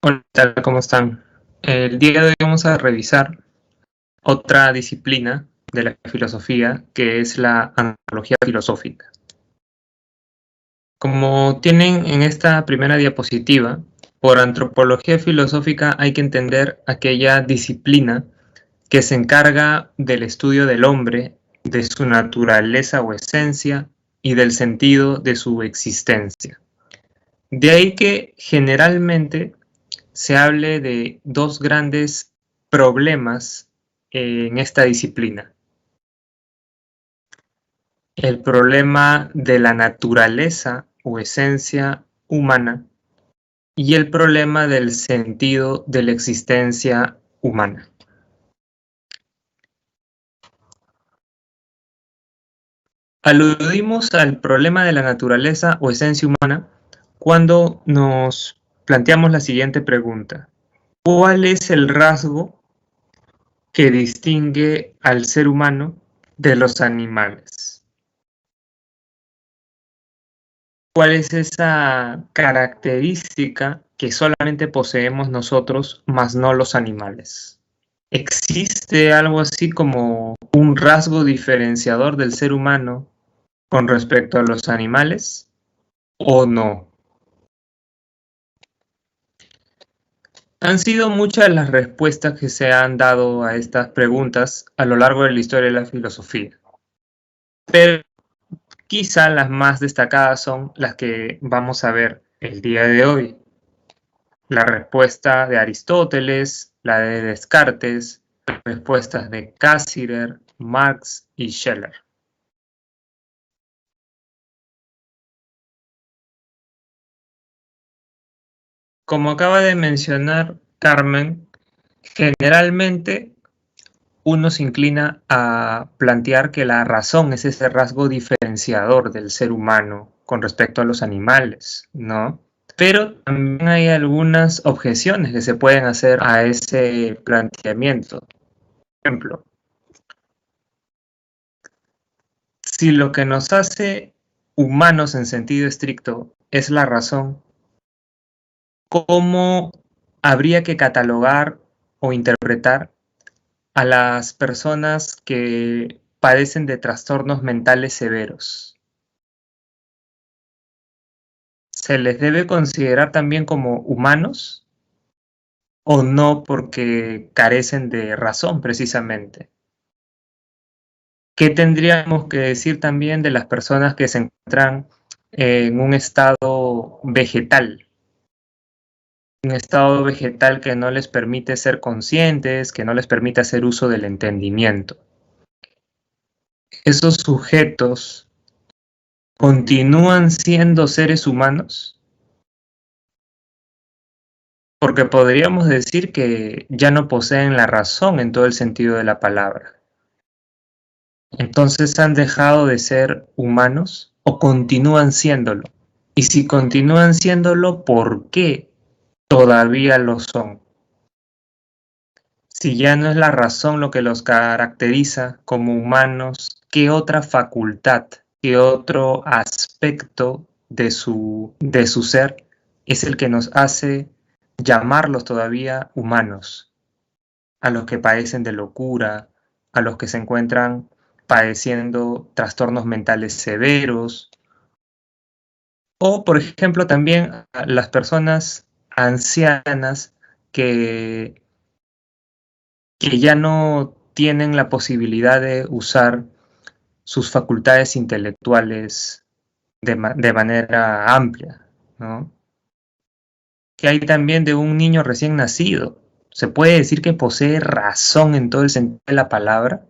Hola, ¿qué tal? ¿Cómo están? El día de hoy vamos a revisar otra disciplina de la filosofía, que es la antropología filosófica. Como tienen en esta primera diapositiva, por antropología filosófica hay que entender aquella disciplina que se encarga del estudio del hombre, de su naturaleza o esencia y del sentido de su existencia. De ahí que generalmente se hable de dos grandes problemas en esta disciplina. El problema de la naturaleza o esencia humana y el problema del sentido de la existencia humana. Aludimos al problema de la naturaleza o esencia humana cuando nos planteamos la siguiente pregunta. ¿Cuál es el rasgo que distingue al ser humano de los animales? ¿Cuál es esa característica que solamente poseemos nosotros, más no los animales? ¿Existe algo así como un rasgo diferenciador del ser humano con respecto a los animales o no? Han sido muchas las respuestas que se han dado a estas preguntas a lo largo de la historia de la filosofía, pero quizá las más destacadas son las que vamos a ver el día de hoy. La respuesta de Aristóteles, la de Descartes, respuestas de Cassirer, Marx y Scheller. Como acaba de mencionar Carmen, generalmente uno se inclina a plantear que la razón es ese rasgo diferenciador del ser humano con respecto a los animales, ¿no? Pero también hay algunas objeciones que se pueden hacer a ese planteamiento. Por ejemplo, si lo que nos hace humanos en sentido estricto es la razón, ¿cómo habría que catalogar o interpretar a las personas que padecen de trastornos mentales severos? ¿Se les debe considerar también como humanos o no porque carecen de razón precisamente? ¿Qué tendríamos que decir también de las personas que se encuentran en un estado vegetal? Un estado vegetal que no les permite ser conscientes, que no les permite hacer uso del entendimiento. ¿Esos sujetos continúan siendo seres humanos? Porque podríamos decir que ya no poseen la razón en todo el sentido de la palabra. Entonces, ¿han dejado de ser humanos o continúan siéndolo? Y si continúan siéndolo, ¿por qué todavía lo son? Si ya no es la razón lo que los caracteriza como humanos, ¿qué otra facultad, qué otro aspecto de su ser es el que nos hace llamarlos todavía humanos? A los que padecen de locura, a los que se encuentran padeciendo trastornos mentales severos, o por ejemplo también a las personas ancianas que ya no tienen la posibilidad de usar sus facultades intelectuales de manera amplia, ¿no? ¿Qué hay también de un niño recién nacido? ¿Se puede decir que posee razón en todo el sentido de la palabra?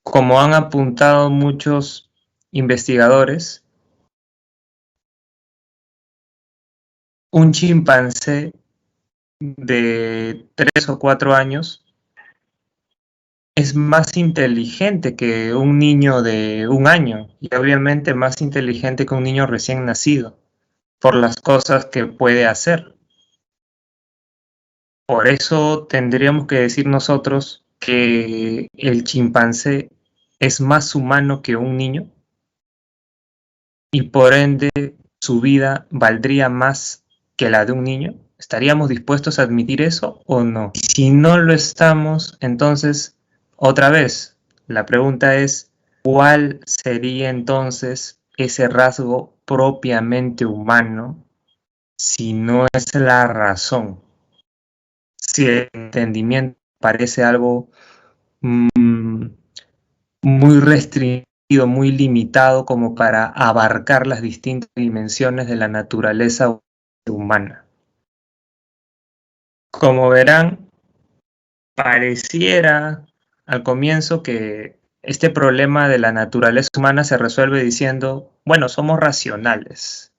Como han apuntado muchos investigadores, un chimpancé de 3 o 4 años es más inteligente que un niño de 1 año y obviamente más inteligente que un niño recién nacido por las cosas que puede hacer. Por eso tendríamos que decir nosotros que el chimpancé es más humano que un niño y por ende su vida valdría más que la de un niño. ¿Estaríamos dispuestos a admitir eso o no? Si no lo estamos, entonces, otra vez, la pregunta es, ¿cuál sería entonces ese rasgo propiamente humano si no es la razón? Si el entendimiento parece algo muy restringido, muy limitado como para abarcar las distintas dimensiones de la naturaleza humana. Como verán, pareciera al comienzo que este problema de la naturaleza humana se resuelve diciendo, bueno, somos racionales,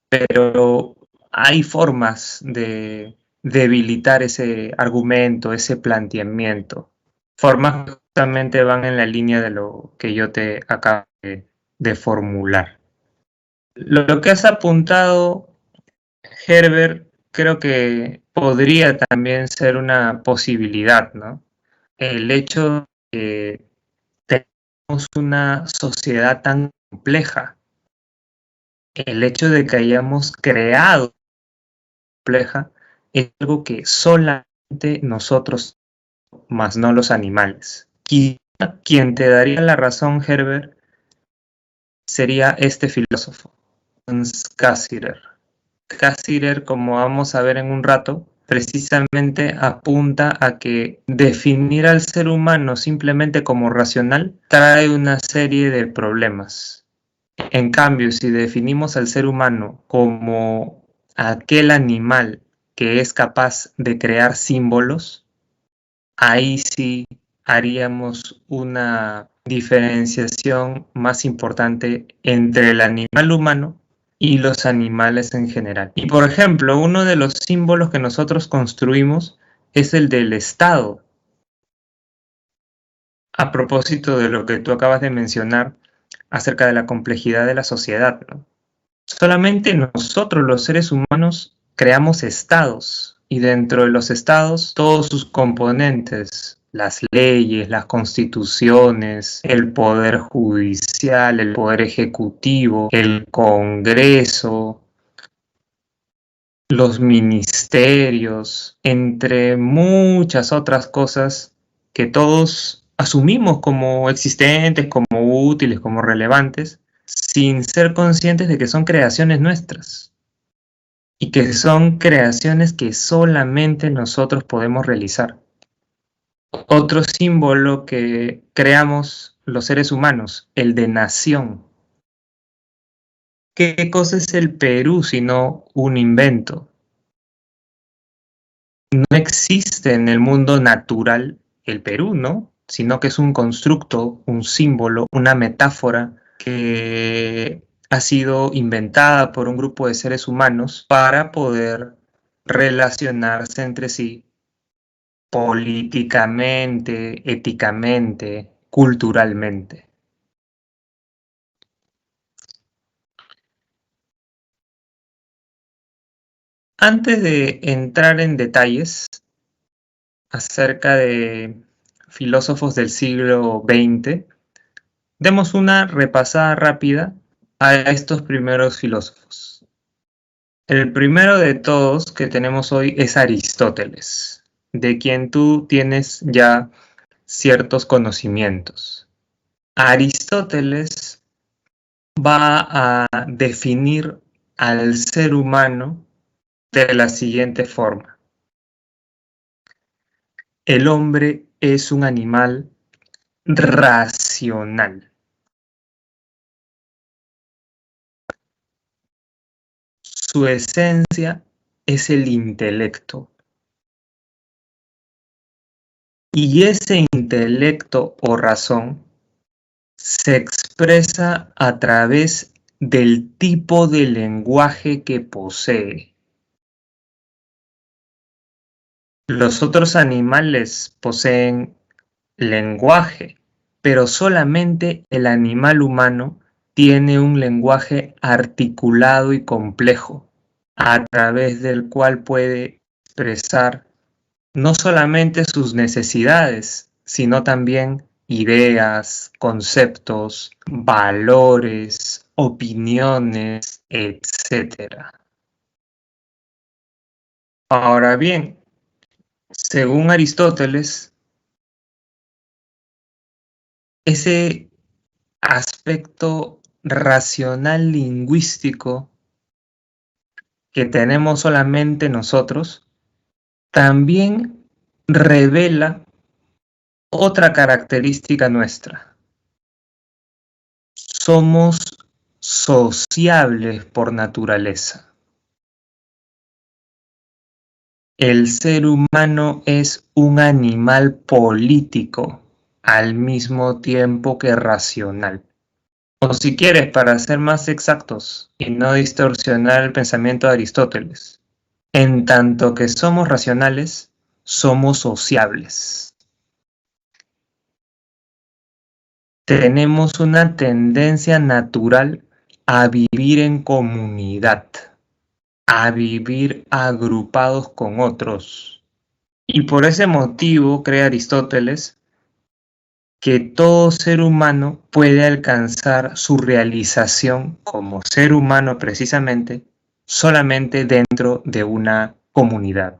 pero hay formas de debilitar ese argumento, ese planteamiento. Formas que justamente van en la línea de lo que yo te acabo de formular. Lo que has apuntado, Herbert, creo que podría también ser una posibilidad, ¿no? El hecho de que tenemos una sociedad tan compleja, el hecho de que hayamos creado compleja, es algo que solamente nosotros, más no los animales. Quizá quien te daría la razón, Herbert, sería este filósofo, Hans Cassirer. Cassirer, como vamos a ver en un rato, precisamente apunta a que definir al ser humano simplemente como racional trae una serie de problemas. En cambio, si definimos al ser humano como aquel animal que es capaz de crear símbolos, ahí sí haríamos una diferenciación más importante entre el animal humano y los animales en general. Y por ejemplo, uno de los símbolos que nosotros construimos es el del Estado. A propósito de lo que tú acabas de mencionar acerca de la complejidad de la sociedad, ¿no? Solamente nosotros, los seres humanos, creamos estados y dentro de los estados todos sus componentes, las leyes, las constituciones, el poder judicial, el poder ejecutivo, el Congreso, los ministerios, entre muchas otras cosas que todos asumimos como existentes, como útiles, como relevantes, sin ser conscientes de que son creaciones nuestras y que son creaciones que solamente nosotros podemos realizar. Otro símbolo que creamos los seres humanos, el de nación. ¿Qué cosa es el Perú sino un invento? No existe en el mundo natural el Perú, ¿no? Sino que es un constructo, un símbolo, una metáfora que ha sido inventada por un grupo de seres humanos para poder relacionarse entre sí políticamente, éticamente, culturalmente. Antes de entrar en detalles acerca de filósofos del siglo XX, demos una repasada rápida a estos primeros filósofos. El primero de todos que tenemos hoy es Aristóteles, de quien tú tienes ya ciertos conocimientos. Aristóteles va a definir al ser humano de la siguiente forma. El hombre es un animal racional. Su esencia es el intelecto. Y ese intelecto o razón se expresa a través del tipo de lenguaje que posee. Los otros animales poseen lenguaje, pero solamente el animal humano tiene un lenguaje articulado y complejo, a través del cual puede expresar no solamente sus necesidades, sino también ideas, conceptos, valores, opiniones, etc. Ahora bien, según Aristóteles, ese aspecto racional lingüístico que tenemos solamente nosotros, también revela otra característica nuestra. Somos sociables por naturaleza. El ser humano es un animal político al mismo tiempo que racional. O si quieres, para ser más exactos y no distorsionar el pensamiento de Aristóteles, en tanto que somos racionales, somos sociables. Tenemos una tendencia natural a vivir en comunidad, a vivir agrupados con otros. Y por ese motivo cree Aristóteles que todo ser humano puede alcanzar su realización como ser humano precisamente solamente dentro de una comunidad,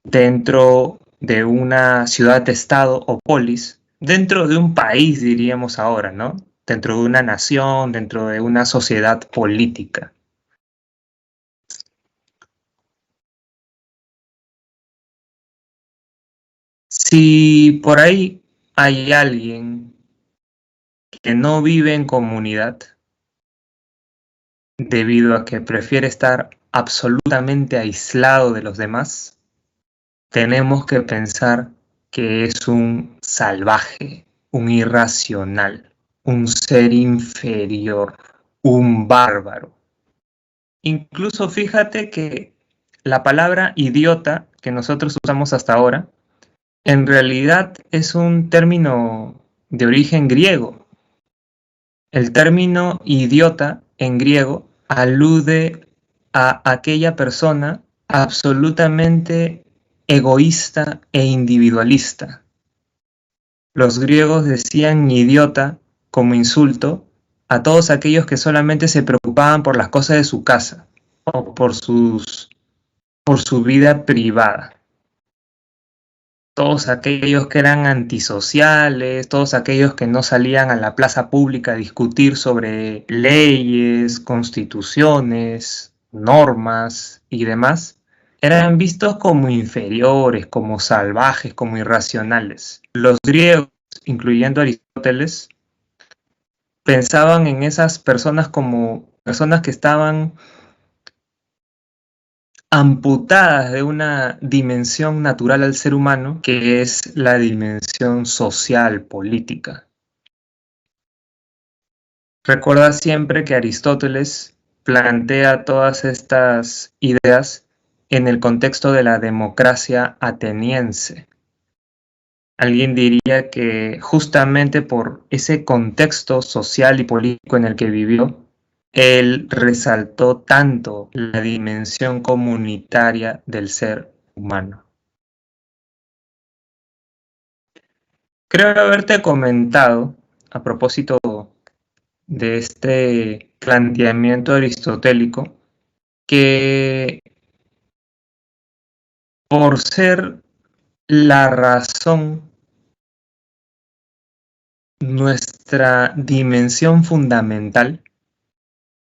dentro de una ciudad-estado o polis, dentro de un país, diríamos ahora, ¿no? Dentro de una nación, dentro de una sociedad política. Si por ahí hay alguien que no vive en comunidad, debido a que prefiere estar absolutamente aislado de los demás, tenemos que pensar que es un salvaje, un irracional, un ser inferior, un bárbaro. Incluso fíjate que la palabra idiota que nosotros usamos hasta ahora, en realidad es un término de origen griego. El término idiota en griego alude a aquella persona absolutamente egoísta e individualista. Los griegos decían idiota como insulto a todos aquellos que solamente se preocupaban por las cosas de su casa o por su vida privada. Todos aquellos que eran antisociales, todos aquellos que no salían a la plaza pública a discutir sobre leyes, constituciones, normas y demás, eran vistos como inferiores, como salvajes, como irracionales. Los griegos, incluyendo Aristóteles, pensaban en esas personas como personas que estaban amputadas de una dimensión natural al ser humano, que es la dimensión social, política. Recuerda siempre que Aristóteles plantea todas estas ideas en el contexto de la democracia ateniense. Alguien diría que justamente por ese contexto social y político en el que vivió, él resaltó tanto la dimensión comunitaria del ser humano. Creo haberte comentado, a propósito de este planteamiento aristotélico, que por ser la razón nuestra dimensión fundamental,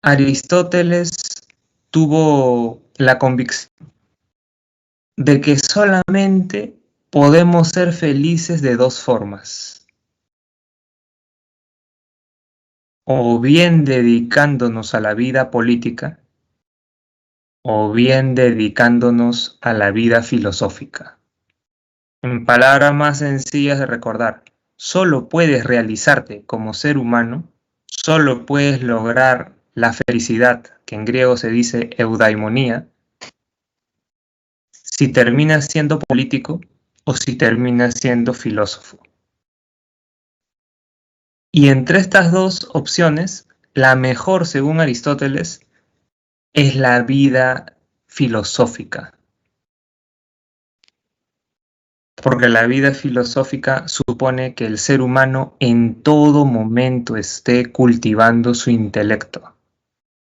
Aristóteles tuvo la convicción de que solamente podemos ser felices de dos formas: o bien dedicándonos a la vida política, o bien dedicándonos a la vida filosófica. En palabras más sencillas de recordar, solo puedes realizarte como ser humano, solo puedes lograr la felicidad, que en griego se dice eudaimonía, si terminas siendo político o si terminas siendo filósofo. Y entre estas dos opciones, la mejor, según Aristóteles, es la vida filosófica. Porque la vida filosófica supone que el ser humano en todo momento esté cultivando su intelecto,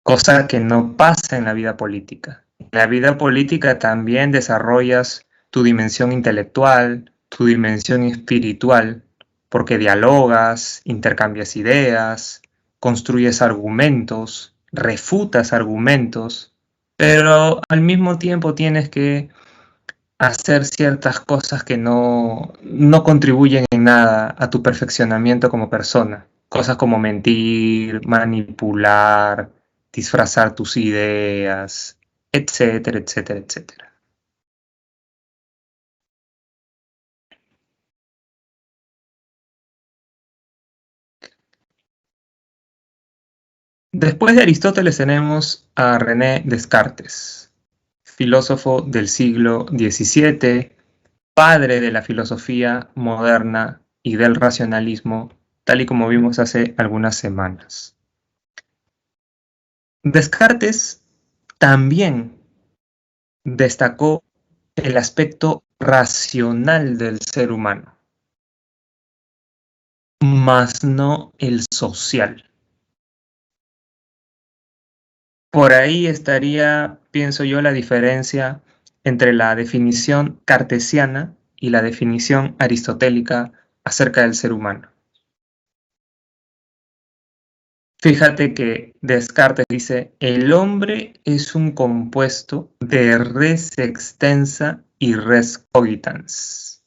cosa que no pasa en la vida política. la vida política también desarrollas tu dimensión intelectual, tu dimensión espiritual, porque dialogas, intercambias ideas, construyes argumentos, refutas argumentos, pero al mismo tiempo tienes que hacer ciertas cosas que no contribuyen en nada a tu perfeccionamiento como persona. Cosas como mentir, manipular, disfrazar tus ideas, etcétera, etcétera, etcétera. Después de Aristóteles tenemos a René Descartes, filósofo del siglo XVII, padre de la filosofía moderna y del racionalismo, tal y como vimos hace algunas semanas. Descartes también destacó el aspecto racional del ser humano, mas no el social. Por ahí estaría, pienso yo, la diferencia entre la definición cartesiana y la definición aristotélica acerca del ser humano. Fíjate que Descartes dice, el hombre es un compuesto de res extensa y res cogitans,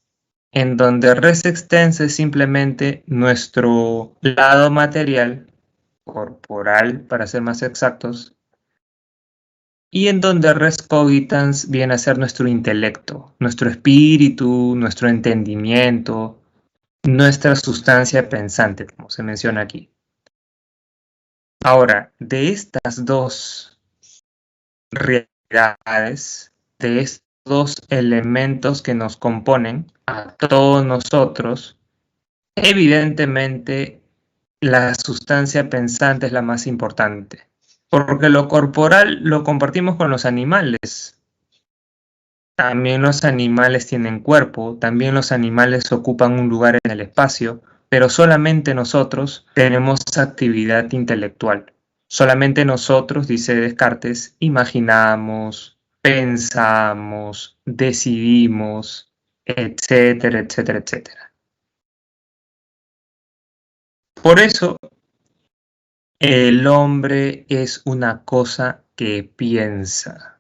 en donde res extensa es simplemente nuestro lado material, corporal para ser más exactos, y en donde res cogitans viene a ser nuestro intelecto, nuestro espíritu, nuestro entendimiento, nuestra sustancia pensante, como se menciona aquí. Ahora, de estas dos realidades, de estos dos elementos que nos componen a todos nosotros, evidentemente la sustancia pensante es la más importante, porque lo corporal lo compartimos con los animales. También los animales tienen cuerpo, también los animales ocupan un lugar en el espacio, pero solamente nosotros tenemos actividad intelectual. Solamente nosotros, dice Descartes, imaginamos, pensamos, decidimos, etcétera, etcétera, etcétera. Por eso, el hombre es una cosa que piensa.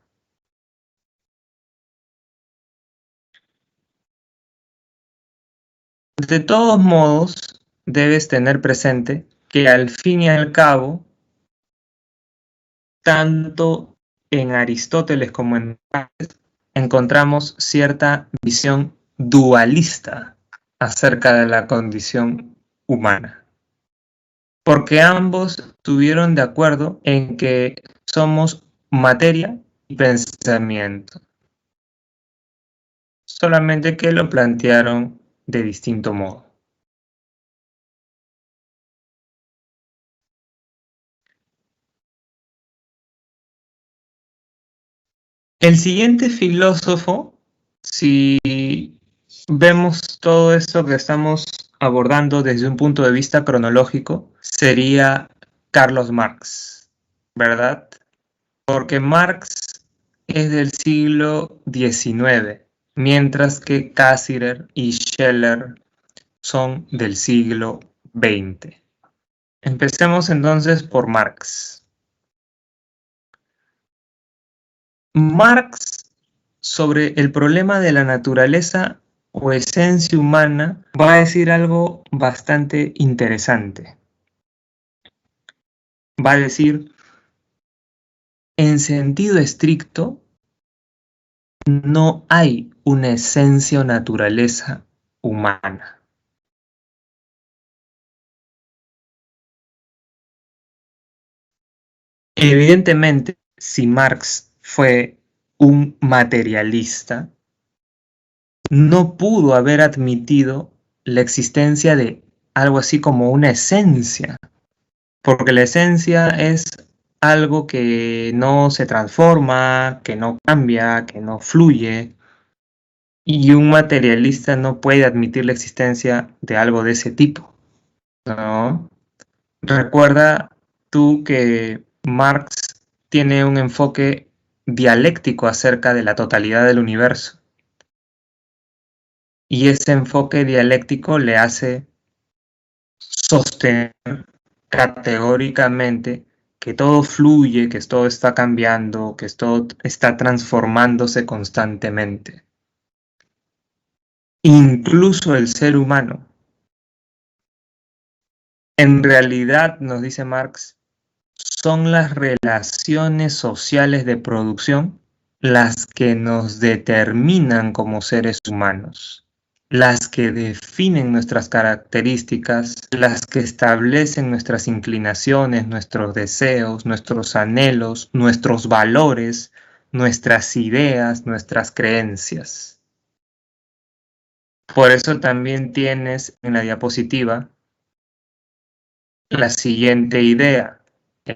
De todos modos, debes tener presente que al fin y al cabo, tanto en Aristóteles como en Descartes, encontramos cierta visión dualista acerca de la condición humana. Porque ambos estuvieron de acuerdo en que somos materia y pensamiento. Solamente que lo plantearon de distinto modo. El siguiente filósofo, si vemos todo esto que estamos abordando desde un punto de vista cronológico, sería Carlos Marx, ¿verdad? Porque Marx es del siglo XIX, mientras que Cassirer y Scheler son del siglo XX. Empecemos entonces por Marx. Marx, sobre el problema de la naturaleza o esencia humana, va a decir algo bastante interesante. Va a decir, en sentido estricto, no hay una esencia o naturaleza humana. Evidentemente, si Marx fue un materialista, no pudo haber admitido la existencia de algo así como una esencia, porque la esencia es algo que no se transforma, que no cambia, que no fluye, y un materialista no puede admitir la existencia de algo de ese tipo, ¿no? Recuerda tú que Marx tiene un enfoque dialéctico acerca de la totalidad del universo. Y ese enfoque dialéctico le hace sostener categóricamente que todo fluye, que todo está cambiando, que todo está transformándose constantemente. Incluso el ser humano. En realidad, nos dice Marx, son las relaciones sociales de producción las que nos determinan como seres humanos, las que definen nuestras características, las que establecen nuestras inclinaciones, nuestros deseos, nuestros anhelos, nuestros valores, nuestras ideas, nuestras creencias. Por eso también tienes en la diapositiva la siguiente idea.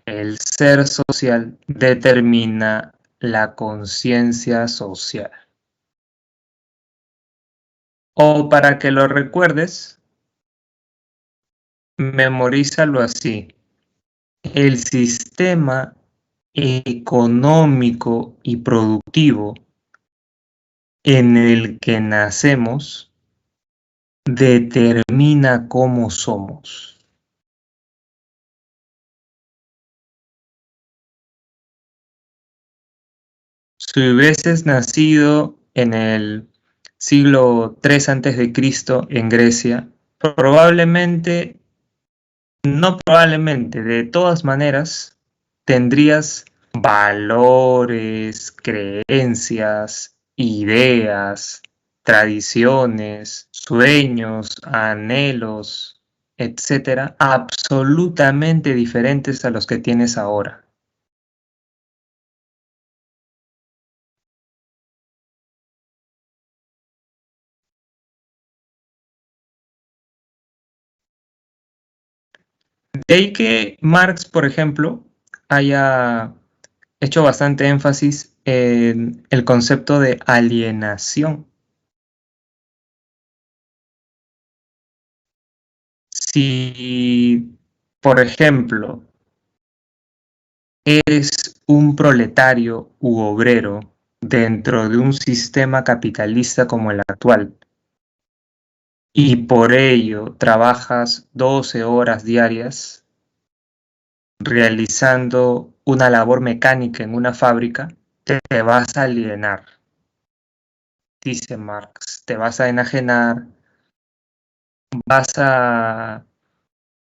El ser social determina la conciencia social. O para que lo recuerdes, memorízalo así. El sistema económico y productivo en el que nacemos determina cómo somos. Si hubieses nacido en el siglo III a.C. en Grecia, probablemente, no probablemente, de todas maneras, tendrías valores, creencias, ideas, tradiciones, sueños, anhelos, etcétera, absolutamente diferentes a los que tienes ahora. De ahí que Marx, por ejemplo, haya hecho bastante énfasis en el concepto de alienación. Si, por ejemplo, eres un proletario u obrero dentro de un sistema capitalista como el actual, y por ello trabajas 12 horas diarias realizando una labor mecánica en una fábrica, te vas a alienar, dice Marx, te vas a enajenar, vas a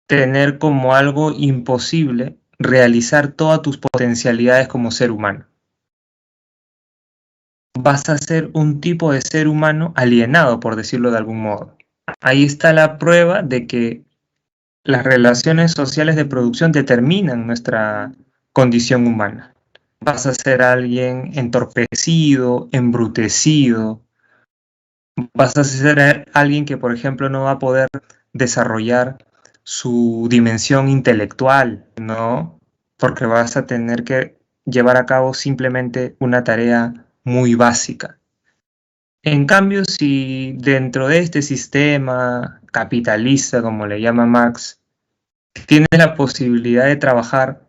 tener como algo imposible realizar todas tus potencialidades como ser humano. Vas a ser un tipo de ser humano alienado, por decirlo de algún modo. Ahí está la prueba de que las relaciones sociales de producción determinan nuestra condición humana. Vas a ser alguien entorpecido, embrutecido. Vas a ser alguien que, por ejemplo, no va a poder desarrollar su dimensión intelectual, ¿no? Porque vas a tener que llevar a cabo simplemente una tarea muy básica. En cambio, si dentro de este sistema capitalista, como le llama Marx, tienes la posibilidad de trabajar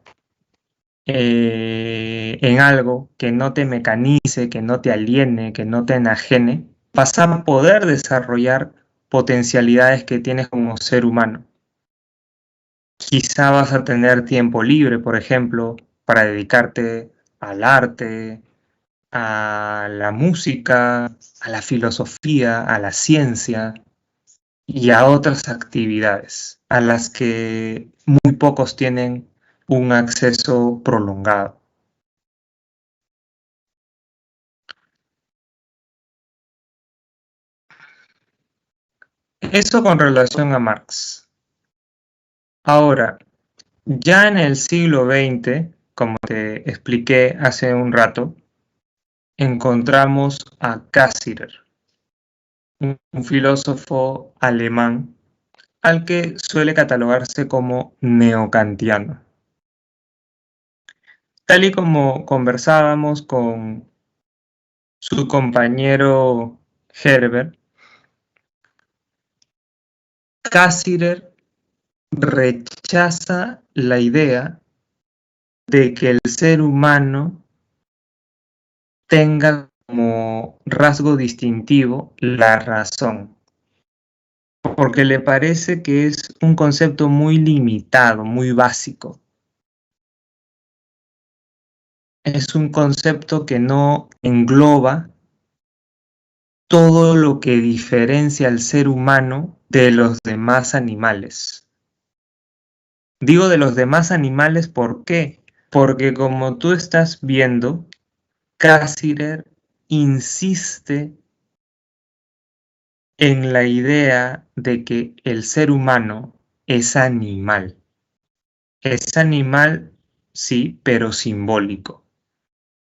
en algo que no te mecanice, que no te aliene, que no te enajene, vas a poder desarrollar potencialidades que tienes como ser humano. Quizá vas a tener tiempo libre, por ejemplo, para dedicarte al arte, a la música, a la filosofía, a la ciencia y a otras actividades a las que muy pocos tienen un acceso prolongado. Eso con relación a Marx. Ahora, ya en el siglo XX, como te expliqué hace un rato, encontramos a Cassirer, un filósofo alemán al que suele catalogarse como neokantiano. Tal y como conversábamos con su compañero Herbert, Cassirer rechaza la idea de que el ser humano tenga como rasgo distintivo la razón, porque le parece que es un concepto muy limitado, muy básico. Es un concepto que no engloba todo lo que diferencia al ser humano de los demás animales. Digo de los demás animales, ¿por qué? Porque como tú estás viendo, Cassirer insiste en la idea de que el ser humano es animal. Es animal, sí, pero simbólico.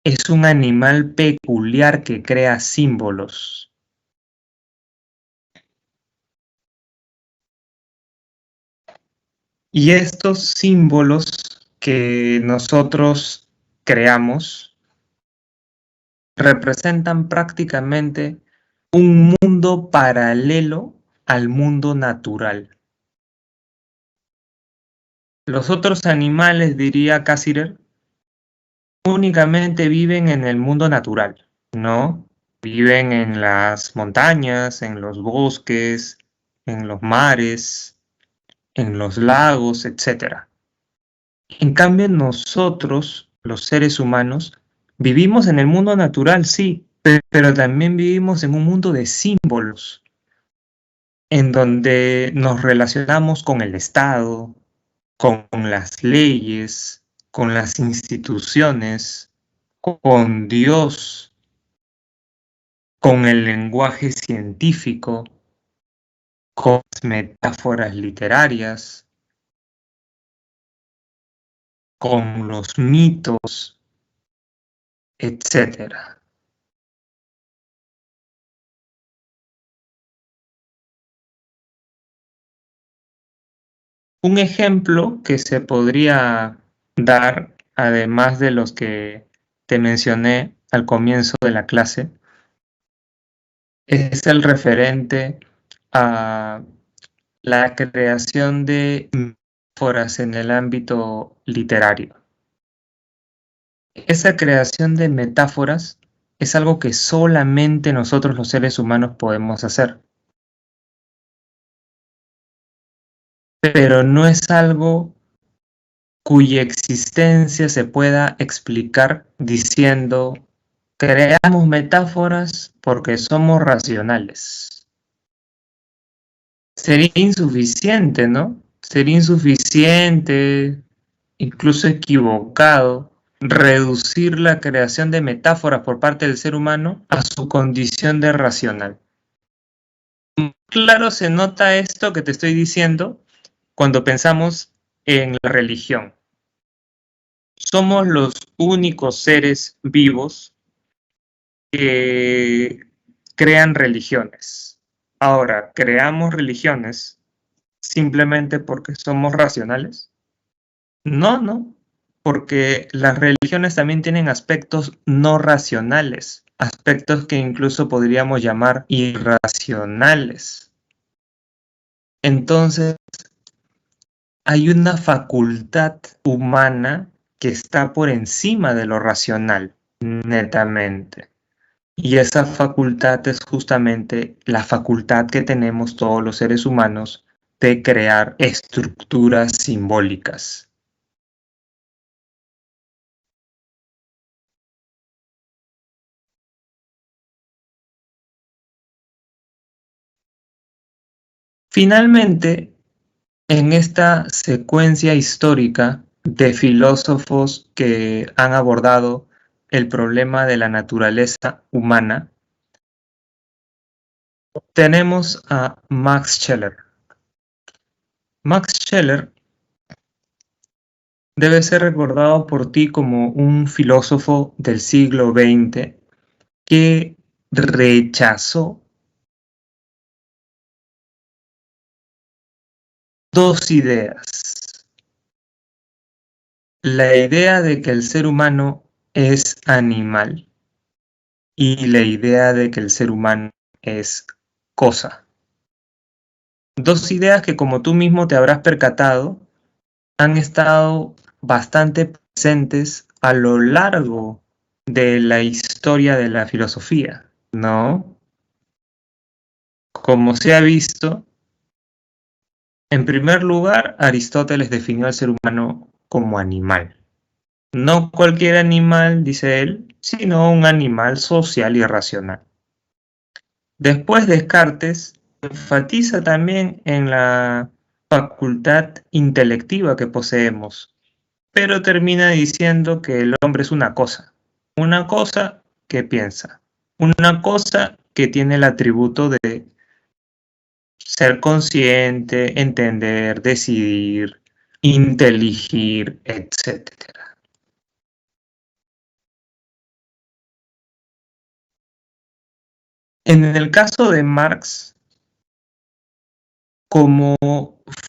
Es un animal peculiar que crea símbolos. Y estos símbolos que nosotros creamos representan prácticamente un mundo paralelo al mundo natural. Los otros animales, diría Cassirer, únicamente viven en el mundo natural, ¿no? Viven en las montañas, en los bosques, en los mares, en los lagos, etc. En cambio, nosotros, los seres humanos, vivimos en el mundo natural, sí, pero también vivimos en un mundo de símbolos, en donde nos relacionamos con el Estado, con las leyes, con las instituciones, con Dios, con el lenguaje científico, con las metáforas literarias, con los mitos, etc. Un ejemplo que se podría dar, además de los que te mencioné al comienzo de la clase, es el referente a la creación de metáforas en el ámbito literario. Esa creación de metáforas es algo que solamente nosotros los seres humanos podemos hacer. Pero no es algo cuya existencia se pueda explicar diciendo creamos metáforas porque somos racionales. Sería insuficiente, ¿no? Sería insuficiente, incluso equivocado, reducir la creación de metáforas por parte del ser humano a su condición de racional. Claro, se nota esto que te estoy diciendo cuando pensamos en la religión. Somos los únicos seres vivos que crean religiones. Ahora, ¿creamos religiones simplemente porque somos racionales? No, porque las religiones también tienen aspectos no racionales, aspectos que incluso podríamos llamar irracionales. Entonces, hay una facultad humana que está por encima de lo racional, netamente. Y esa facultad es justamente la facultad que tenemos todos los seres humanos de crear estructuras simbólicas. Finalmente, en esta secuencia histórica de filósofos que han abordado el problema de la naturaleza humana, tenemos a Max Scheler. Max Scheler debe ser recordado por ti como un filósofo del siglo XX que rechazó dos ideas. La idea de que el ser humano es animal y la idea de que el ser humano es cosa. Dos ideas que, como tú mismo te habrás percatado, han estado bastante presentes a lo largo de la historia historia de la filosofía, ¿no? Como se ha visto, en primer lugar, Aristóteles definió al ser humano como animal. No cualquier animal, dice él, sino un animal social y racional. Después Descartes enfatiza también en la facultad intelectiva que poseemos, pero termina diciendo que el hombre es una cosa que piensa, una cosa que tiene el atributo de ser consciente, entender, decidir, inteligir, etcétera. En el caso de Marx, como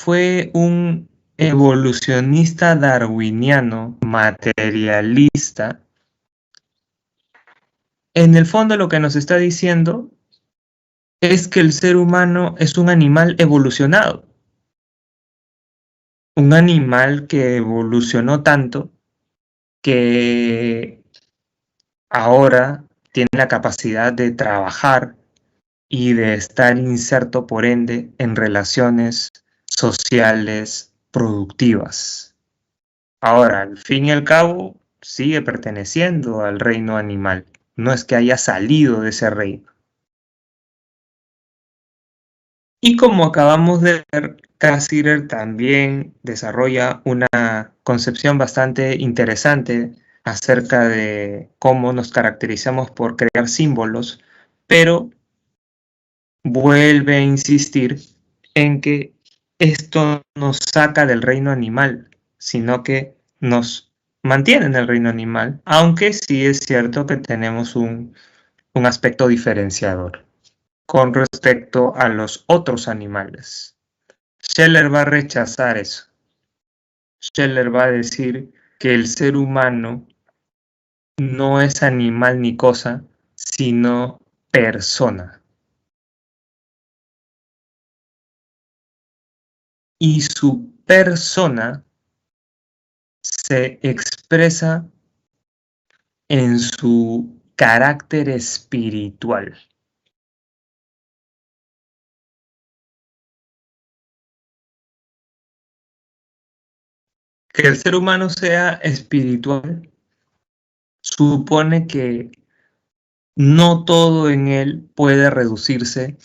fue un evolucionista darwiniano, materialista, en el fondo lo que nos está diciendo es que el ser humano es un animal evolucionado. Un animal que evolucionó tanto que ahora tiene la capacidad de trabajar y de estar inserto, por ende, en relaciones sociales productivas. Ahora, al fin y al cabo, sigue perteneciendo al reino animal. No es que haya salido de ese reino. Y como acabamos de ver, Cassirer también desarrolla una concepción bastante interesante acerca de cómo nos caracterizamos por crear símbolos, pero vuelve a insistir en que esto nos saca del reino animal, sino que nos mantiene en el reino animal, aunque sí es cierto que tenemos un aspecto diferenciador con respecto a los otros animales. Scheller va a rechazar eso. Scheller va a decir que el ser humano no es animal ni cosa, sino persona. Y su persona se expresa en su carácter espiritual. Que el ser humano sea espiritual supone que no todo en él puede reducirse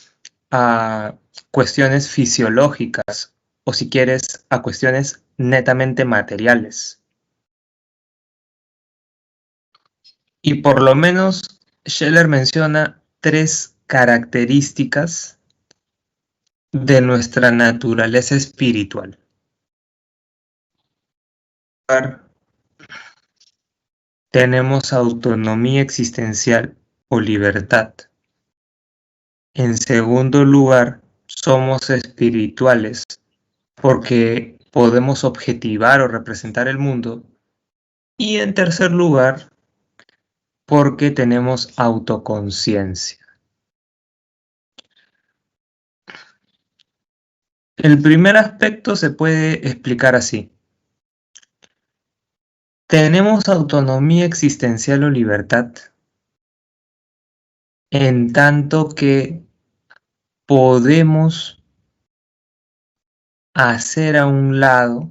a cuestiones fisiológicas o, si quieres, a cuestiones netamente materiales. Y por lo menos Scheller menciona 3 características de nuestra naturaleza espiritual. Tenemos autonomía existencial o libertad. En segundo lugar, somos espirituales porque podemos objetivar o representar el mundo. Y en tercer lugar, porque tenemos autoconciencia. El primer aspecto se puede explicar así. Tenemos autonomía existencial o libertad en tanto que podemos hacer a un lado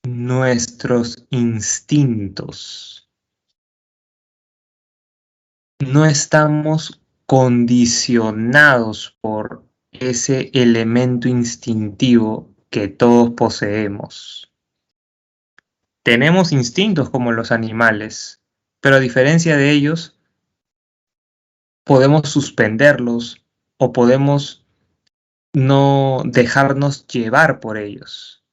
nuestros instintos. No estamos condicionados por ese elemento instintivo que todos poseemos. Tenemos instintos como los animales, pero a diferencia de ellos, podemos suspenderlos o podemos no dejarnos llevar por ellos.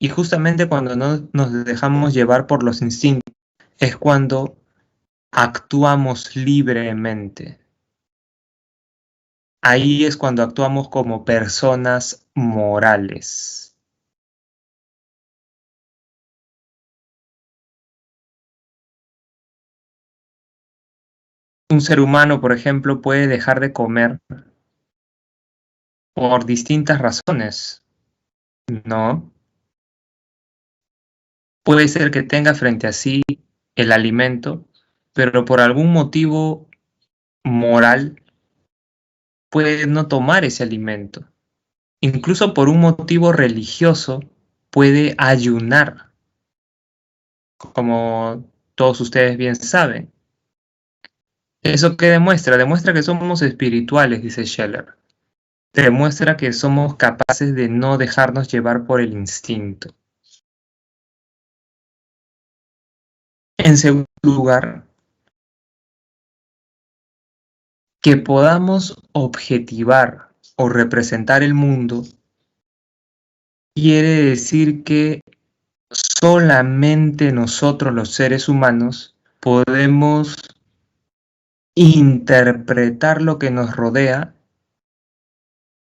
Y justamente cuando no nos dejamos llevar por los instintos es cuando actuamos libremente. Ahí es cuando actuamos como personas morales. Un ser humano, por ejemplo, puede dejar de comer por distintas razones, ¿no? Puede ser que tenga frente a sí el alimento, pero por algún motivo moral puede no tomar ese alimento. Incluso por un motivo religioso puede ayunar, como todos ustedes bien saben. ¿Eso qué demuestra? Demuestra que somos espirituales, dice Scheller. Demuestra que somos capaces de no dejarnos llevar por el instinto. En segundo lugar, que podamos objetivar o representar el mundo quiere decir que solamente nosotros los seres humanos podemos interpretar lo que nos rodea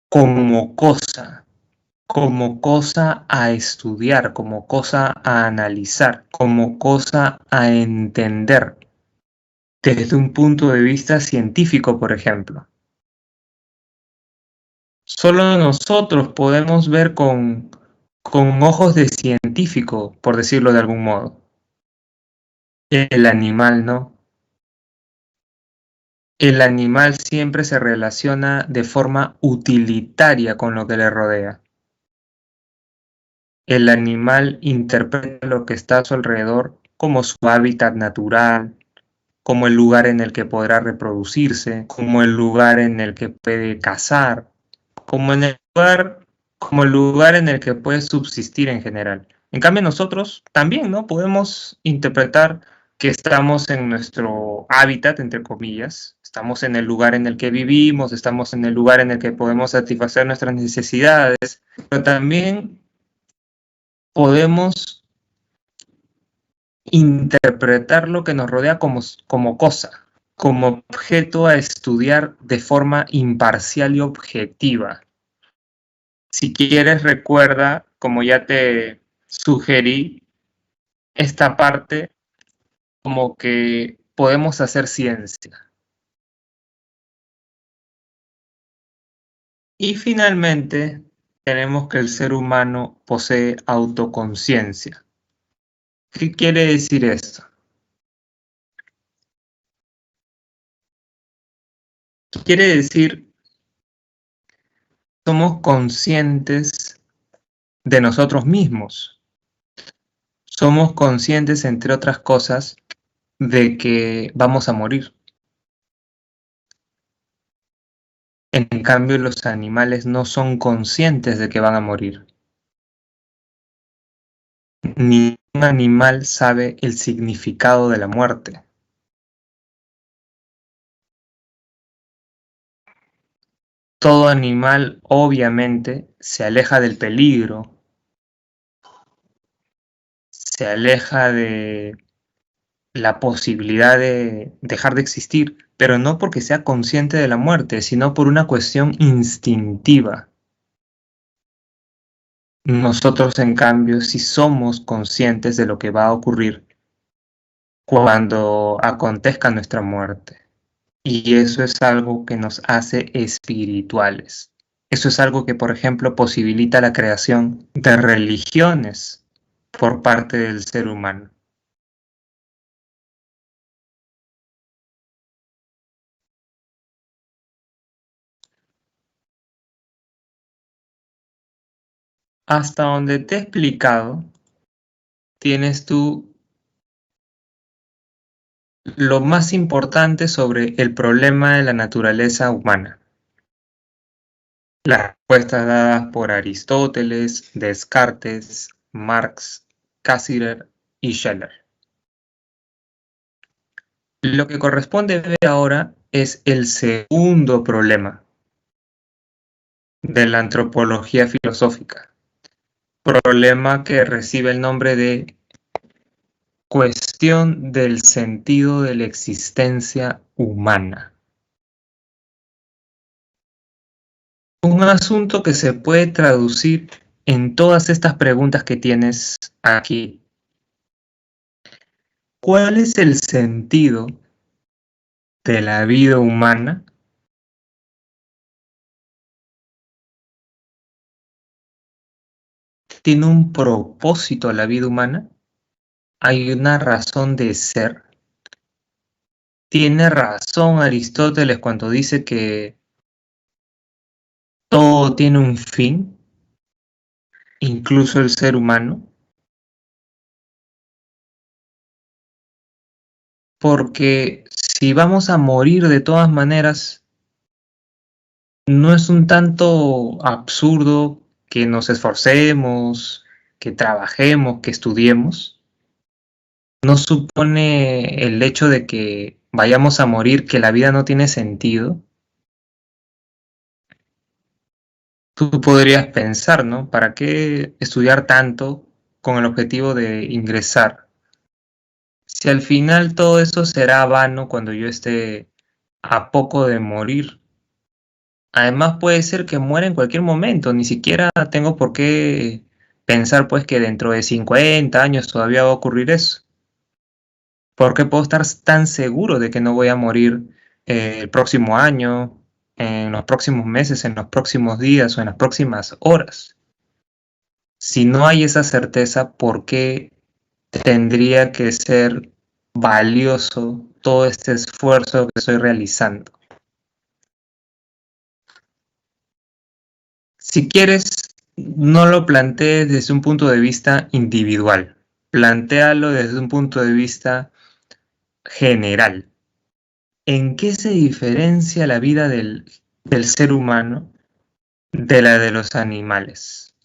como cosa a estudiar, como cosa a analizar, como cosa a entender, desde un punto de vista científico, por ejemplo. Solo nosotros podemos ver con ojos de científico, por decirlo de algún modo. El animal no. El animal siempre se relaciona de forma utilitaria con lo que le rodea. El animal interpreta lo que está a su alrededor como su hábitat natural, como el lugar en el que podrá reproducirse, como el lugar en el que puede cazar, como el lugar en el que puede subsistir en general. En cambio, nosotros también, ¿no? Podemos interpretar que estamos en nuestro hábitat, entre comillas, estamos en el lugar en el que vivimos, estamos en el lugar en el que podemos satisfacer nuestras necesidades, pero también podemos interpretar lo que nos rodea como cosa, como objeto a estudiar de forma imparcial y objetiva. Si quieres, recuerda, como ya te sugerí, esta parte como que podemos hacer ciencia. Y finalmente, tenemos que el ser humano posee autoconciencia. ¿Qué quiere decir esto? Quiere decir, somos conscientes de nosotros mismos. Somos conscientes, entre otras cosas, de que vamos a morir. En cambio, los animales no son conscientes de que van a morir. Ningún animal sabe el significado de la muerte. Todo animal, obviamente, se aleja del peligro, se aleja de la posibilidad de dejar de existir, pero no porque sea consciente de la muerte, sino por una cuestión instintiva. Nosotros, en cambio, sí somos conscientes de lo que va a ocurrir cuando acontezca nuestra muerte. Y eso es algo que nos hace espirituales. Eso es algo que, por ejemplo, posibilita la creación de religiones por parte del ser humano. Hasta donde te he explicado, tienes tú lo más importante sobre el problema de la naturaleza humana. Las respuestas dadas por Aristóteles, Descartes, Marx, Cassirer y Scheller. Lo que corresponde ver ahora es el segundo problema de la antropología filosófica, problema que recibe el nombre de cuestión del sentido de la existencia humana. Un asunto que se puede traducir en todas estas preguntas que tienes aquí. ¿Cuál es el sentido de la vida humana? ¿Tiene un propósito la vida humana? ¿Hay una razón de ser? Tiene razón Aristóteles cuando dice que todo tiene un fin, incluso el ser humano, porque si vamos a morir de todas maneras, ¿no es un tanto absurdo que nos esforcemos, que trabajemos, que estudiemos? ¿No supone el hecho de que vayamos a morir que la vida no tiene sentido? Tú podrías pensar, ¿no? ¿Para qué estudiar tanto con el objetivo de ingresar? Si al final todo eso será vano cuando yo esté a poco de morir. Además puede ser que muera en cualquier momento, ni siquiera tengo por qué pensar pues que dentro de 50 años todavía va a ocurrir eso. ¿Por qué puedo estar tan seguro de que no voy a morir el próximo año, en los próximos meses, en los próximos días o en las próximas horas? Si no hay esa certeza, ¿por qué tendría que ser valioso todo este esfuerzo que estoy realizando? Si quieres, no lo plantees desde un punto de vista individual, plantéalo desde un punto de vista general. ¿En qué se diferencia la vida del ser humano de la de los animales?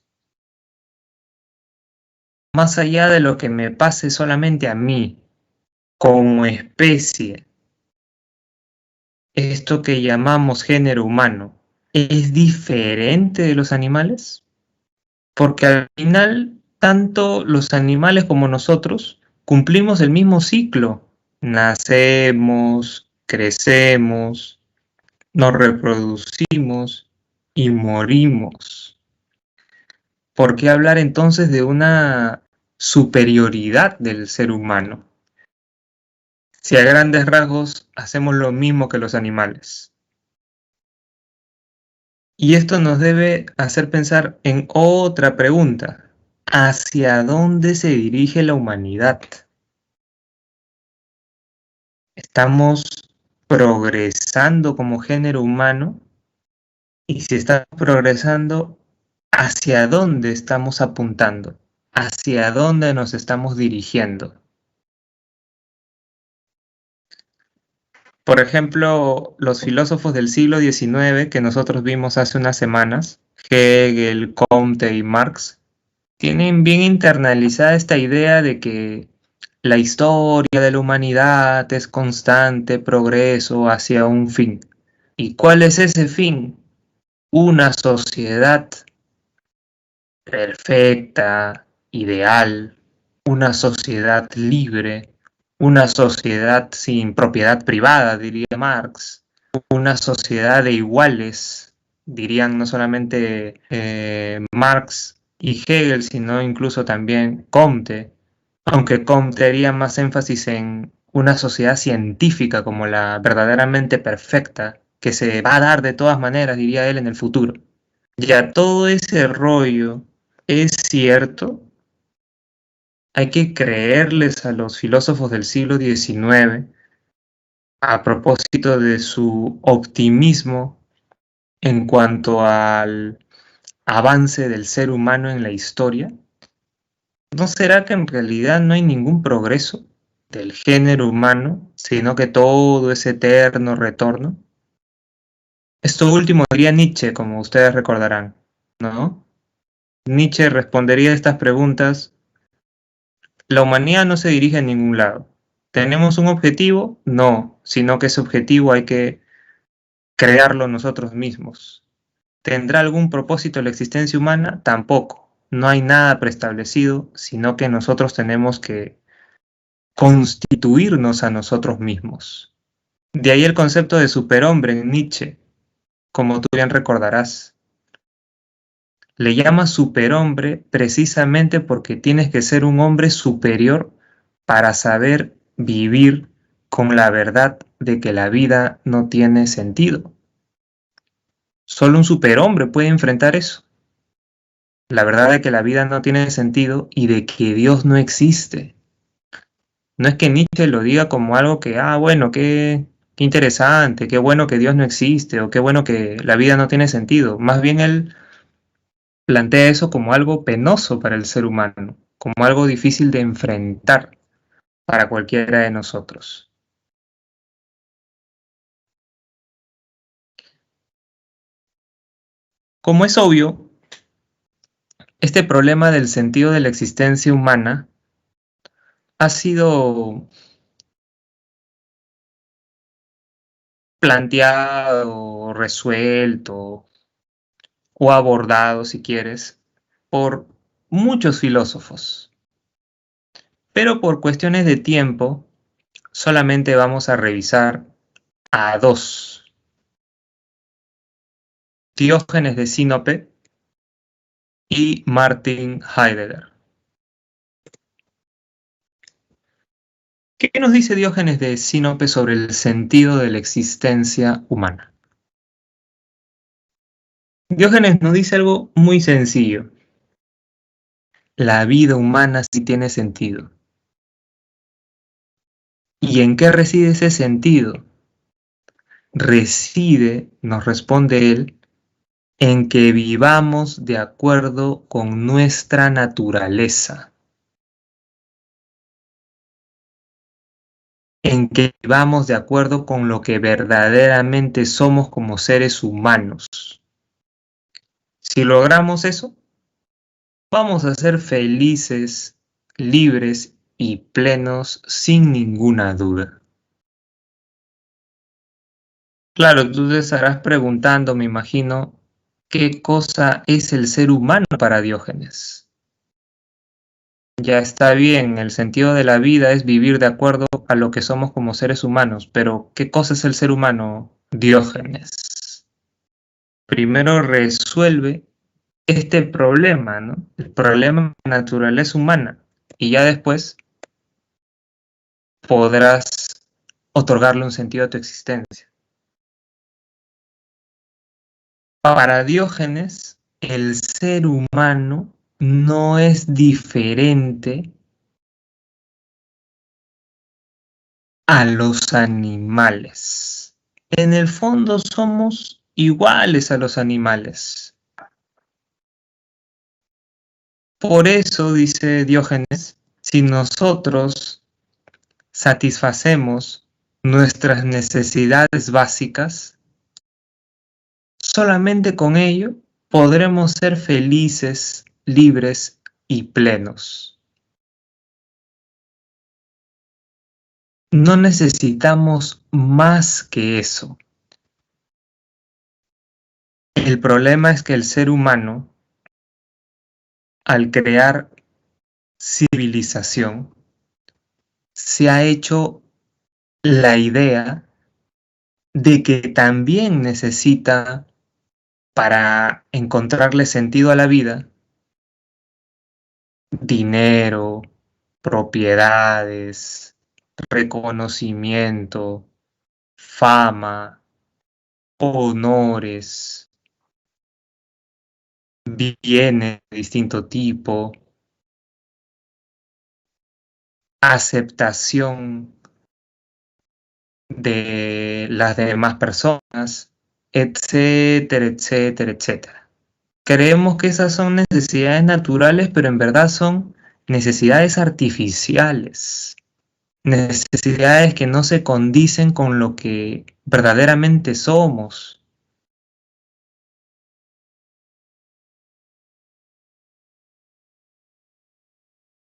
Más allá de lo que me pase solamente a mí, como especie, esto que llamamos género humano, ¿es diferente de los animales? Porque al final, tanto los animales como nosotros cumplimos el mismo ciclo. Nacemos, crecemos, nos reproducimos y morimos. ¿Por qué hablar entonces de una superioridad del ser humano? Si a grandes rasgos hacemos lo mismo que los animales. Y esto nos debe hacer pensar en otra pregunta. ¿Hacia dónde se dirige la humanidad? ¿Estamos progresando como género humano? Y si estamos progresando, ¿hacia dónde estamos apuntando? ¿Hacia dónde nos estamos dirigiendo? Por ejemplo, los filósofos del siglo XIX que nosotros vimos hace unas semanas, Hegel, Comte y Marx, tienen bien internalizada esta idea de que la historia de la humanidad es constante progreso hacia un fin. ¿Y cuál es ese fin? Una sociedad perfecta, ideal, una sociedad libre, una sociedad sin propiedad privada, diría Marx, una sociedad de iguales, dirían no solamente Marx y Hegel, sino incluso también Comte, aunque Comte haría más énfasis en una sociedad científica como la verdaderamente perfecta, que se va a dar de todas maneras, diría él, en el futuro. Ya todo ese rollo es cierto, hay que creerles a los filósofos del siglo XIX a propósito de su optimismo en cuanto al avance del ser humano en la historia. ¿No será que en realidad no hay ningún progreso del género humano, sino que todo es eterno retorno? Esto último diría Nietzsche, como ustedes recordarán, ¿no? Nietzsche respondería a estas preguntas: la humanidad no se dirige a ningún lado. ¿Tenemos un objetivo? No, sino que ese objetivo hay que crearlo nosotros mismos. ¿Tendrá algún propósito la existencia humana? Tampoco. No hay nada preestablecido, sino que nosotros tenemos que constituirnos a nosotros mismos. De ahí el concepto de superhombre en Nietzsche, como tú bien recordarás. Le llama superhombre precisamente porque tienes que ser un hombre superior para saber vivir con la verdad de que la vida no tiene sentido. Solo un superhombre puede enfrentar eso. La verdad de que la vida no tiene sentido y de que Dios no existe. No es que Nietzsche lo diga como algo que, bueno, qué interesante, qué bueno que Dios no existe, o qué bueno que la vida no tiene sentido. Más bien él plantea eso como algo penoso para el ser humano, como algo difícil de enfrentar para cualquiera de nosotros. Como es obvio, este problema del sentido de la existencia humana ha sido planteado, resuelto o abordado, si quieres, por muchos filósofos. Pero por cuestiones de tiempo, solamente vamos a revisar a dos: Diógenes de Sinope y Martin Heidegger. ¿Qué nos dice Diógenes de Sinope sobre el sentido de la existencia humana? Diógenes nos dice algo muy sencillo: la vida humana sí tiene sentido. ¿Y en qué reside ese sentido? Reside, nos responde él, en que vivamos de acuerdo con nuestra naturaleza, en que vivamos de acuerdo con lo que verdaderamente somos como seres humanos. Si logramos eso, vamos a ser felices, libres y plenos sin ninguna duda. Claro, tú te estarás preguntando, me imagino, ¿qué cosa es el ser humano para Diógenes? Ya está bien, el sentido de la vida es vivir de acuerdo a lo que somos como seres humanos, pero ¿qué cosa es el ser humano, Diógenes? Primero resuelve este problema, ¿no? El problema de la naturaleza humana, y ya después podrás otorgarle un sentido a tu existencia. Para Diógenes, el ser humano no es diferente a los animales. En el fondo somos iguales a los animales. Por eso, dice Diógenes, si nosotros satisfacemos nuestras necesidades básicas, solamente con ello podremos ser felices, libres y plenos. No necesitamos más que eso. El problema es que el ser humano, al crear civilización, se ha hecho la idea de que también necesita, para encontrarle sentido a la vida, dinero, propiedades, reconocimiento, fama, honores, bienes de distinto tipo, aceptación de las demás personas, etcétera, etcétera, etcétera. Creemos que esas son necesidades naturales, pero en verdad son necesidades artificiales, necesidades que no se condicen con lo que verdaderamente somos.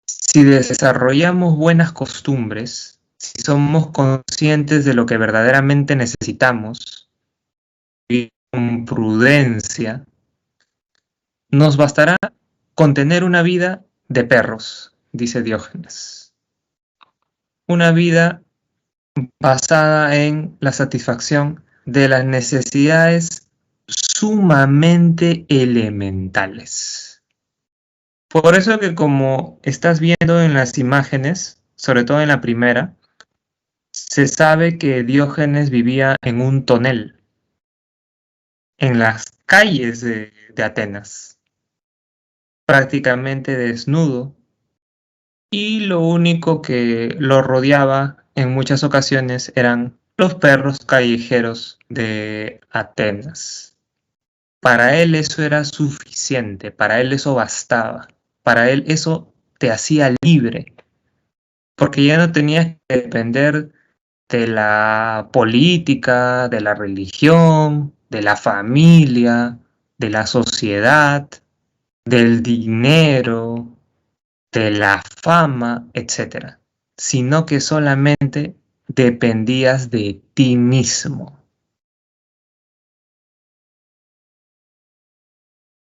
Si desarrollamos buenas costumbres, si somos conscientes de lo que verdaderamente necesitamos, y con prudencia, nos bastará con tener una vida de perros, dice Diógenes. Una vida basada en la satisfacción de las necesidades sumamente elementales. Por eso que, como estás viendo en las imágenes, sobre todo en la primera, se sabe que Diógenes vivía en un tonel, en las calles de Atenas, prácticamente desnudo, y lo único que lo rodeaba en muchas ocasiones eran los perros callejeros de Atenas. Para él eso era suficiente, para él eso bastaba, para él eso te hacía libre, porque ya no tenías que depender de la política, de la religión, de la familia, de la sociedad, del dinero, de la fama, etcétera, sino que solamente dependías de ti mismo.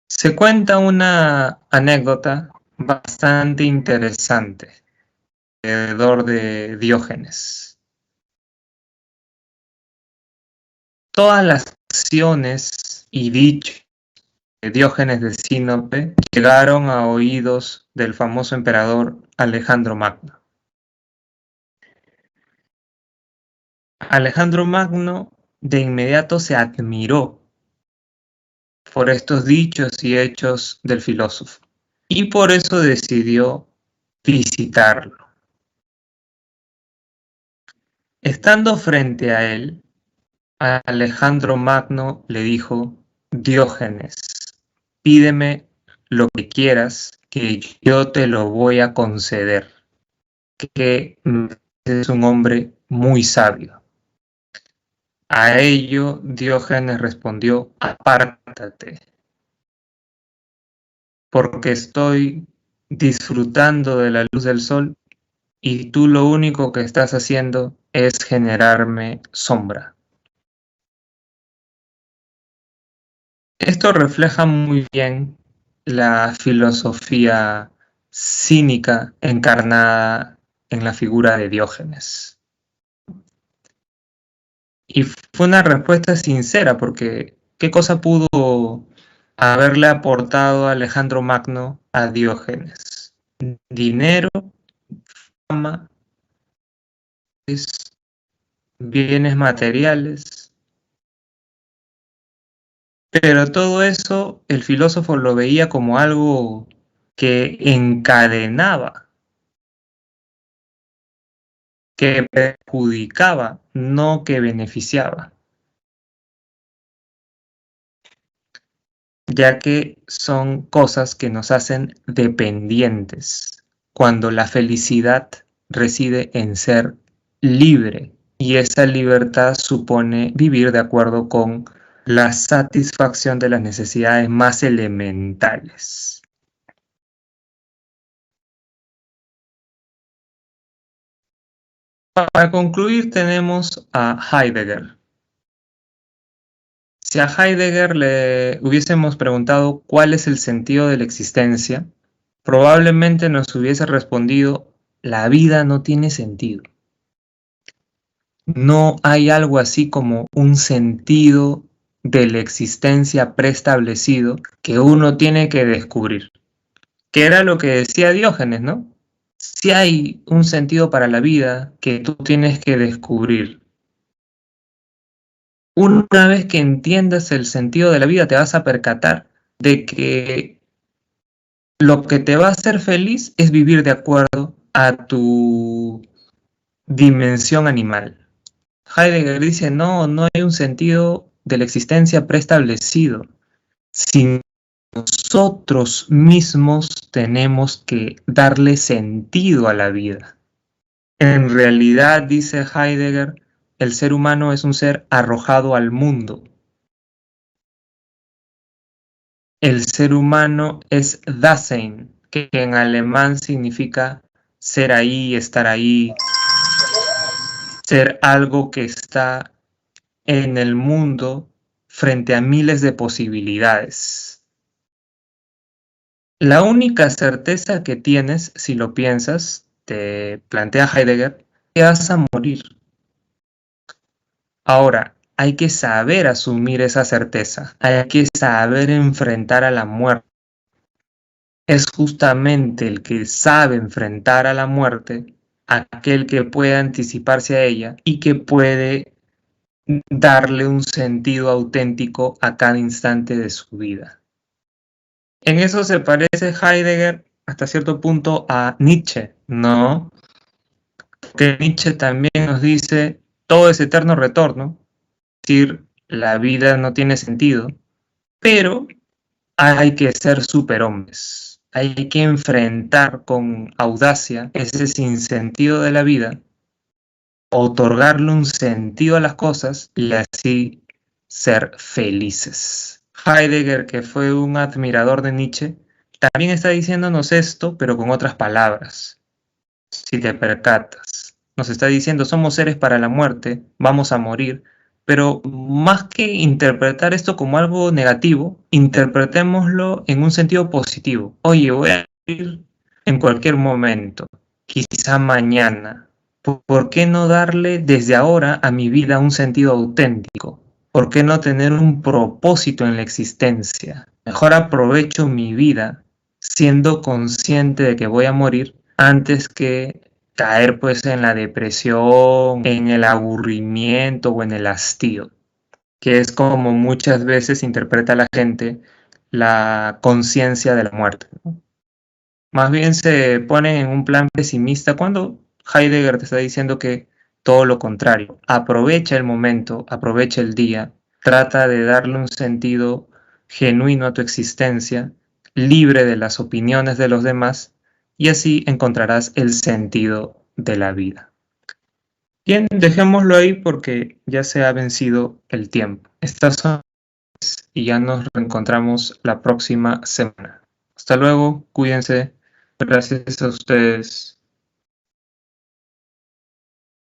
Se cuenta una anécdota bastante interesante alrededor de Diógenes. Todas las acciones y dichos de Diógenes de Sinope llegaron a oídos del famoso emperador Alejandro Magno. Alejandro Magno de inmediato se admiró por estos dichos y hechos del filósofo, y por eso decidió visitarlo. Estando frente a él, Alejandro Magno le dijo: Diógenes, pídeme lo que quieras, que yo te lo voy a conceder, que es un hombre muy sabio. A ello Diógenes respondió: apártate, porque estoy disfrutando de la luz del sol y tú lo único que estás haciendo es generarme sombra. Esto refleja muy bien la filosofía cínica encarnada en la figura de Diógenes. Y fue una respuesta sincera, porque ¿qué cosa pudo haberle aportado Alejandro Magno a Diógenes? Dinero, fama, bienes materiales. Pero todo eso el filósofo lo veía como algo que encadenaba, que perjudicaba, no que beneficiaba, ya que son cosas que nos hacen dependientes, cuando la felicidad reside en ser libre, y esa libertad supone vivir de acuerdo con la satisfacción de las necesidades más elementales. Para concluir tenemos a Heidegger. Si a Heidegger le hubiésemos preguntado cuál es el sentido de la existencia, probablemente nos hubiese respondido: la vida no tiene sentido. No hay algo así como un sentido de la existencia preestablecido que uno tiene que descubrir. Que era lo que decía Diógenes, ¿no? Si hay un sentido para la vida que tú tienes que descubrir. Una vez que entiendas el sentido de la vida, te vas a percatar de que lo que te va a hacer feliz es vivir de acuerdo a tu dimensión animal. Heidegger dice: no hay un sentido de la existencia preestablecido. Si nosotros mismos tenemos que darle sentido a la vida. En realidad, dice Heidegger, el ser humano es un ser arrojado al mundo. El ser humano es Dasein, que en alemán significa ser ahí, estar ahí, ser algo que está en el mundo frente a miles de posibilidades. La única certeza que tienes, si lo piensas, te plantea Heidegger, que vas a morir. Ahora, hay que saber asumir esa certeza, hay que saber enfrentar a la muerte. Es justamente el que sabe enfrentar a la muerte, aquel que puede anticiparse a ella y que puede darle un sentido auténtico a cada instante de su vida. En eso se parece Heidegger hasta cierto punto a Nietzsche, ¿no? Que Nietzsche también nos dice, todo es eterno retorno, es decir, la vida no tiene sentido, pero hay que ser superhombres, hay que enfrentar con audacia ese sinsentido de la vida, otorgarle un sentido a las cosas y así ser felices. Heidegger, que fue un admirador de Nietzsche, también está diciéndonos esto, pero con otras palabras. Si te percatas, nos está diciendo, somos seres para la muerte, vamos a morir, pero más que interpretar esto como algo negativo, interpretémoslo en un sentido positivo. Oye, voy a morir en cualquier momento, quizá mañana. ¿Por qué no darle desde ahora a mi vida un sentido auténtico? ¿Por qué no tener un propósito en la existencia? Mejor aprovecho mi vida siendo consciente de que voy a morir antes que caer pues en la depresión, en el aburrimiento o en el hastío, que es como muchas veces interpreta la gente la conciencia de la muerte, ¿no? Más bien se ponen en un plan pesimista cuando Heidegger te está diciendo que todo lo contrario. Aprovecha el momento, aprovecha el día, trata de darle un sentido genuino a tu existencia, libre de las opiniones de los demás, y así encontrarás el sentido de la vida. Bien, dejémoslo ahí porque ya se ha vencido el tiempo. Estas son y ya nos reencontramos la próxima semana. Hasta luego, cuídense. Gracias a ustedes.